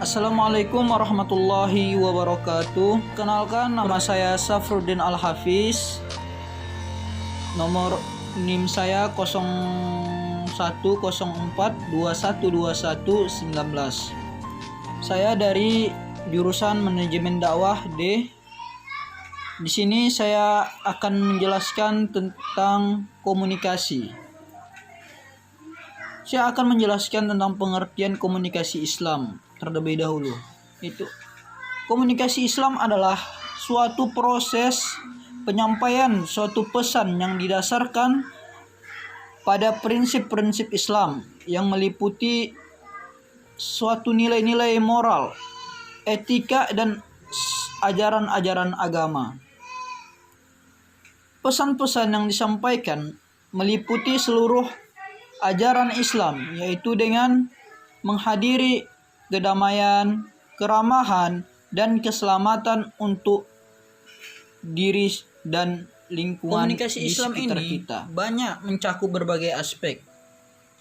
Assalamualaikum warahmatullahi wabarakatuh. Kenalkan, nama saya Safruddin Al-Hafiz. Nomor NIM saya 0104212119. Saya dari jurusan Manajemen Dakwah D. Di sini saya akan menjelaskan tentang komunikasi. Saya akan menjelaskan tentang pengertian komunikasi Islam terlebih dahulu. Komunikasi Islam adalah suatu proses penyampaian suatu pesan yang didasarkan pada prinsip-prinsip Islam yang meliputi suatu nilai-nilai moral, etika, dan ajaran-ajaran agama. Pesan-pesan yang disampaikan meliputi seluruh ajaran Islam, yaitu dengan menghadiri kedamaian, keramahan, dan keselamatan untuk diri dan lingkungan. Komunikasi Islam ini banyak mencakup berbagai aspek,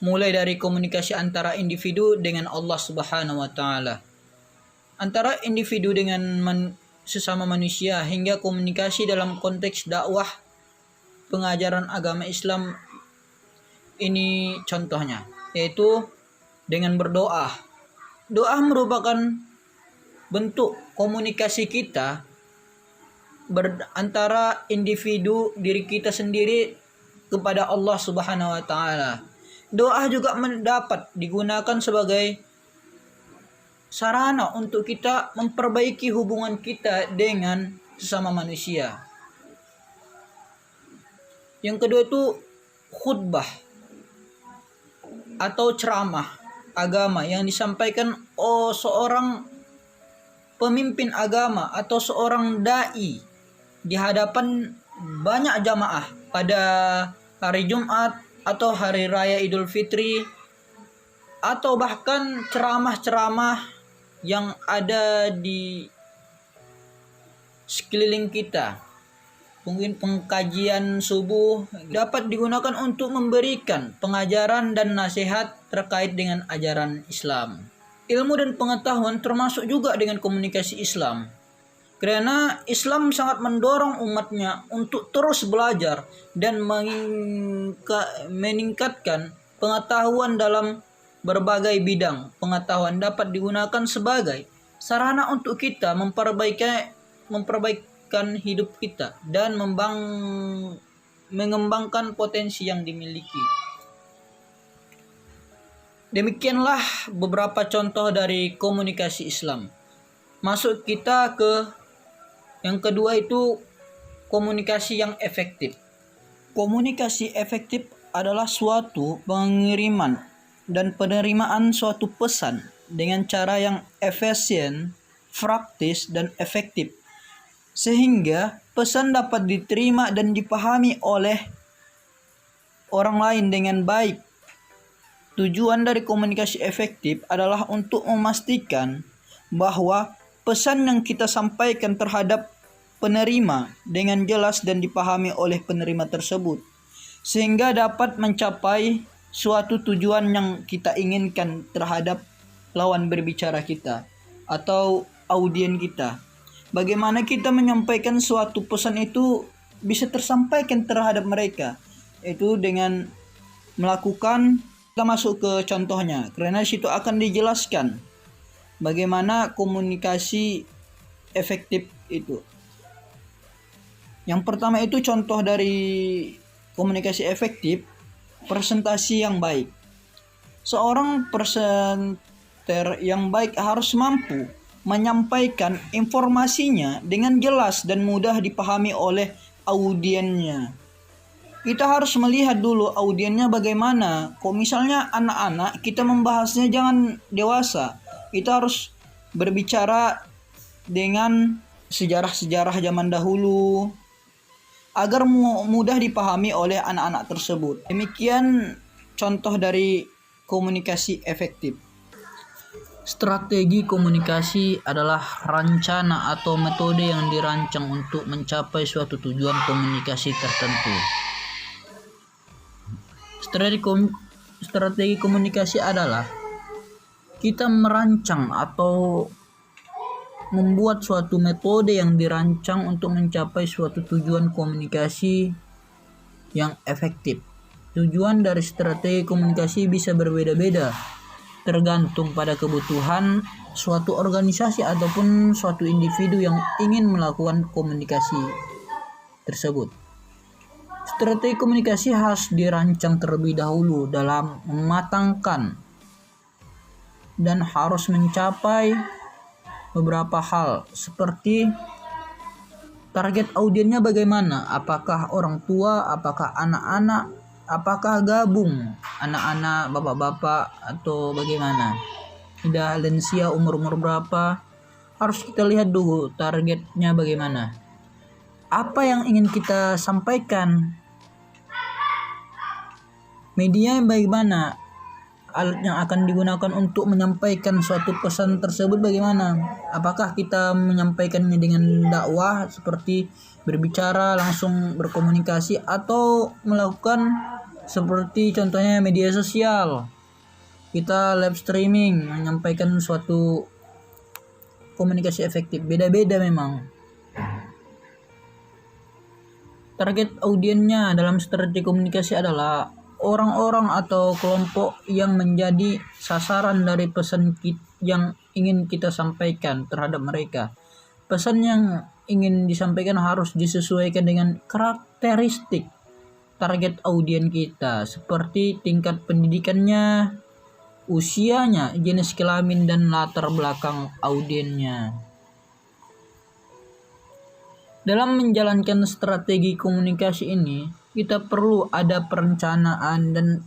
mulai dari komunikasi antara individu dengan Allah Subhanahu wa taala, antara individu dengan sesama manusia, hingga komunikasi dalam konteks dakwah pengajaran agama Islam. Ini contohnya, yaitu dengan berdoa. Doa merupakan bentuk komunikasi kita antara individu diri kita sendiri kepada Allah Subhanahu wa taala. Doa juga dapat digunakan sebagai sarana untuk kita memperbaiki hubungan kita dengan sesama manusia. Yang kedua itu khutbah atau ceramah agama yang disampaikan seorang pemimpin agama atau seorang dai di hadapan banyak jamaah pada hari Jumat atau hari raya Idul Fitri, atau bahkan ceramah-ceramah yang ada di sekeliling kita. Mungkin pengkajian subuh dapat digunakan untuk memberikan pengajaran dan nasihat terkait dengan ajaran Islam. Ilmu dan pengetahuan termasuk juga dengan komunikasi Islam. Karena Islam sangat mendorong umatnya untuk terus belajar dan meningkatkan pengetahuan dalam berbagai bidang. Pengetahuan dapat digunakan sebagai sarana untuk kita memperbaiki hidup kita dan mengembangkan potensi yang dimiliki. Demikianlah beberapa contoh dari komunikasi Islam. Masuk kita ke yang kedua, itu komunikasi yang efektif. Komunikasi efektif adalah suatu pengiriman dan penerimaan suatu pesan dengan cara yang efisien, praktis, dan efektif, sehingga pesan dapat diterima dan dipahami oleh orang lain dengan baik. Tujuan dari komunikasi efektif adalah untuk memastikan bahwa pesan yang kita sampaikan terhadap penerima dengan jelas dan dipahami oleh penerima tersebut, sehingga dapat mencapai suatu tujuan yang kita inginkan terhadap lawan berbicara kita atau audien kita. Bagaimana kita menyampaikan suatu pesan itu bisa tersampaikan terhadap mereka, itu dengan melakukan, kita masuk ke contohnya, karena situ akan dijelaskan bagaimana komunikasi efektif itu. Yang pertama itu contoh dari komunikasi efektif, presentasi yang baik. Seorang presenter yang baik harus mampu menyampaikan informasinya dengan jelas dan mudah dipahami oleh audiennya. Kita harus melihat dulu audiennya bagaimana. Kalau misalnya anak-anak, kita membahasnya jangan dewasa. Kita harus berbicara dengan sejarah-sejarah zaman dahulu agar mudah dipahami oleh anak-anak tersebut. Demikian contoh dari komunikasi efektif. Strategi komunikasi adalah rencana atau metode yang dirancang untuk mencapai suatu tujuan komunikasi tertentu. Strategi komunikasi adalah kita merancang atau membuat suatu metode yang dirancang untuk mencapai suatu tujuan komunikasi yang efektif. Tujuan dari strategi komunikasi bisa berbeda-beda, tergantung pada kebutuhan suatu organisasi ataupun suatu individu yang ingin melakukan komunikasi tersebut. Strategi komunikasi harus dirancang terlebih dahulu dalam mematangkan dan harus mencapai beberapa hal seperti target audiennya bagaimana, apakah orang tua, apakah anak-anak, apakah gabung anak-anak, bapak-bapak, atau bagaimana, tidak lansia, umur-umur berapa. Harus kita lihat dulu targetnya bagaimana, apa yang ingin kita sampaikan, media bagaimana, alat yang akan digunakan untuk menyampaikan suatu pesan tersebut bagaimana. Apakah kita menyampaikannya dengan dakwah seperti berbicara langsung berkomunikasi, atau melakukan seperti contohnya media sosial, kita live streaming menyampaikan suatu komunikasi efektif. Beda-beda memang target audiennya dalam strategi komunikasi adalah orang-orang atau kelompok yang menjadi sasaran dari pesan yang ingin kita sampaikan terhadap mereka. Pesan yang ingin disampaikan harus disesuaikan dengan karakteristik target audien kita, seperti tingkat pendidikannya, usianya, jenis kelamin, dan latar belakang audiennya. Dalam menjalankan strategi komunikasi ini, kita perlu ada perencanaan dan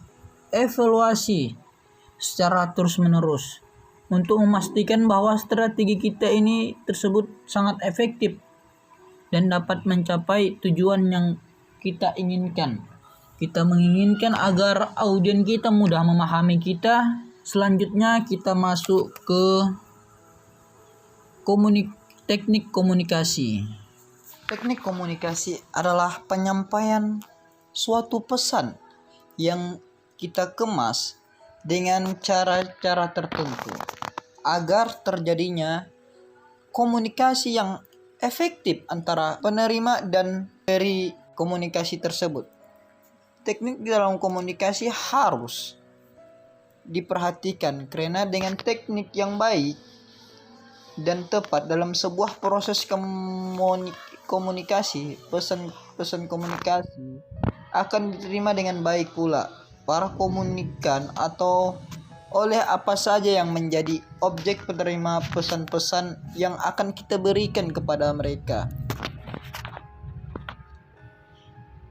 evaluasi secara terus-menerus untuk memastikan bahwa strategi kita ini tersebut sangat efektif dan dapat mencapai tujuan yang kita inginkan. Kita menginginkan agar audien kita mudah memahami kita. Selanjutnya kita masuk ke teknik komunikasi. Teknik komunikasi adalah penyampaian suatu pesan yang kita kemas dengan cara-cara tertentu agar terjadinya komunikasi yang efektif antara penerima dan pemberi komunikasi tersebut. Teknik dalam komunikasi harus diperhatikan karena dengan teknik yang baik dan tepat dalam sebuah proses komunikasi, pesan komunikasi akan diterima dengan baik pula para komunikan atau oleh apa saja yang menjadi objek penerima pesan-pesan yang akan kita berikan kepada mereka.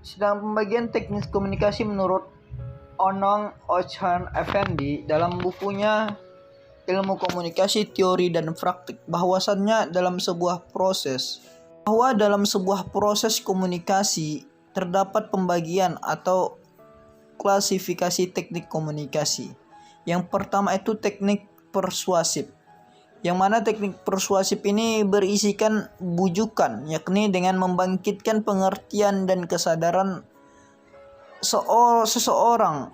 Sedang pembagian teknis komunikasi menurut Onong Ochhan Effendi dalam bukunya Ilmu Komunikasi, Teori dan Praktik, bahwasannya dalam sebuah proses komunikasi terdapat pembagian atau klasifikasi teknik komunikasi. Yang pertama itu teknik persuasif, yang mana teknik persuasif ini berisikan bujukan, yakni dengan membangkitkan pengertian dan kesadaran seseorang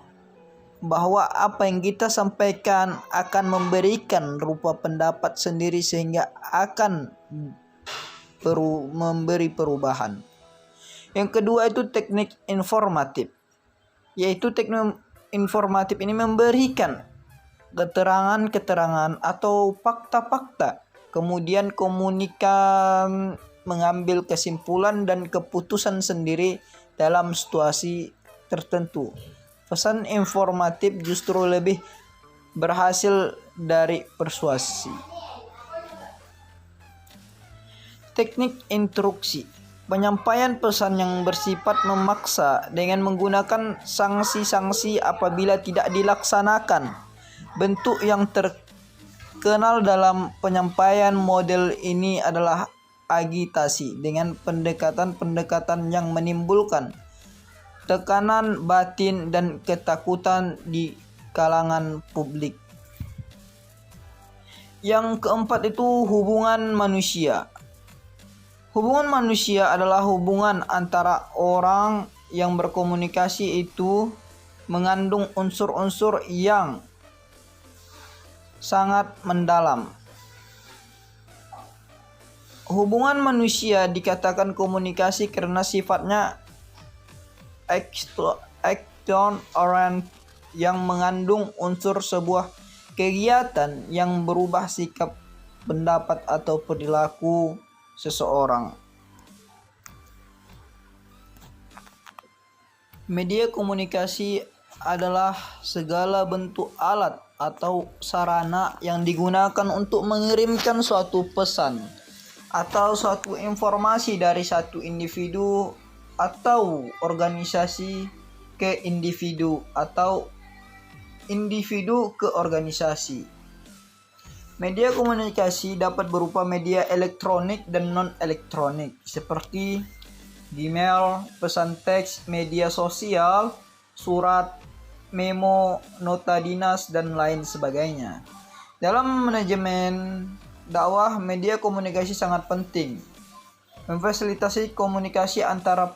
bahwa apa yang kita sampaikan akan memberikan rupa pendapat sendiri sehingga akan memberi perubahan. Yang kedua itu teknik informatif, yaitu teknik informatif ini memberikan keterangan-keterangan atau fakta-fakta, kemudian komunikan mengambil kesimpulan dan keputusan sendiri dalam situasi tertentu. Pesan informatif justru lebih berhasil dari persuasi. Teknik instruksi, penyampaian pesan yang bersifat memaksa dengan menggunakan sanksi-sanksi apabila tidak dilaksanakan. Bentuk yang terkenal dalam penyampaian model ini adalah agitasi dengan pendekatan-pendekatan yang menimbulkan tekanan batin dan ketakutan di kalangan publik. Yang keempat itu hubungan manusia. Hubungan manusia adalah hubungan antara orang yang berkomunikasi itu mengandung unsur-unsur yang sangat mendalam. Hubungan manusia dikatakan komunikasi karena sifatnya action oriented yang mengandung unsur sebuah kegiatan yang berubah sikap, pendapat, atau perilaku seseorang. Media komunikasi adalah segala bentuk alat atau sarana yang digunakan untuk mengirimkan suatu pesan atau suatu informasi dari satu individu atau organisasi ke individu atau individu ke organisasi. Media komunikasi dapat berupa media elektronik dan non-elektronik seperti email, pesan teks, media sosial, surat, memo, nota dinas, dan lain sebagainya. Dalam manajemen dakwah, media komunikasi sangat penting. Memfasilitasi komunikasi antara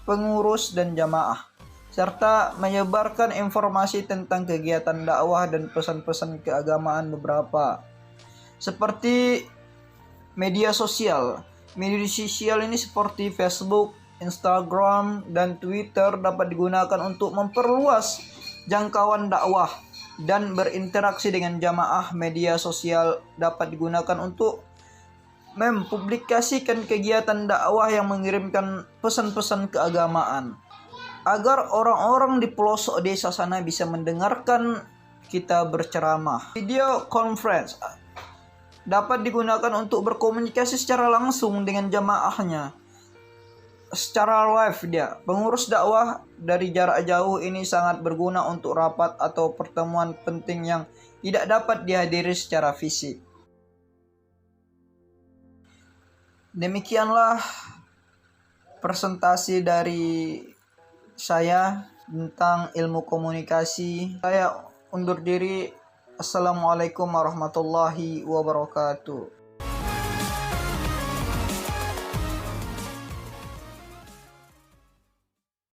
pengurus dan jamaah, serta menyebarkan informasi tentang kegiatan dakwah dan pesan-pesan keagamaan beberapa. Seperti media sosial. Media sosial ini seperti Facebook, Instagram, dan Twitter dapat digunakan untuk memperluas jangkauan dakwah dan berinteraksi dengan jamaah. Media sosial dapat digunakan untuk mempublikasikan kegiatan dakwah yang mengirimkan pesan-pesan keagamaan, agar orang-orang di pelosok desa sana bisa mendengarkan kita berceramah. Video conference dapat digunakan untuk berkomunikasi secara langsung dengan jamaahnya secara live dia. Pengurus dakwah dari jarak jauh ini sangat berguna untuk rapat atau pertemuan penting yang tidak dapat dihadiri secara fisik. Demikianlah presentasi dari saya tentang ilmu komunikasi. Saya undur diri. Assalamualaikum warahmatullahi wabarakatuh.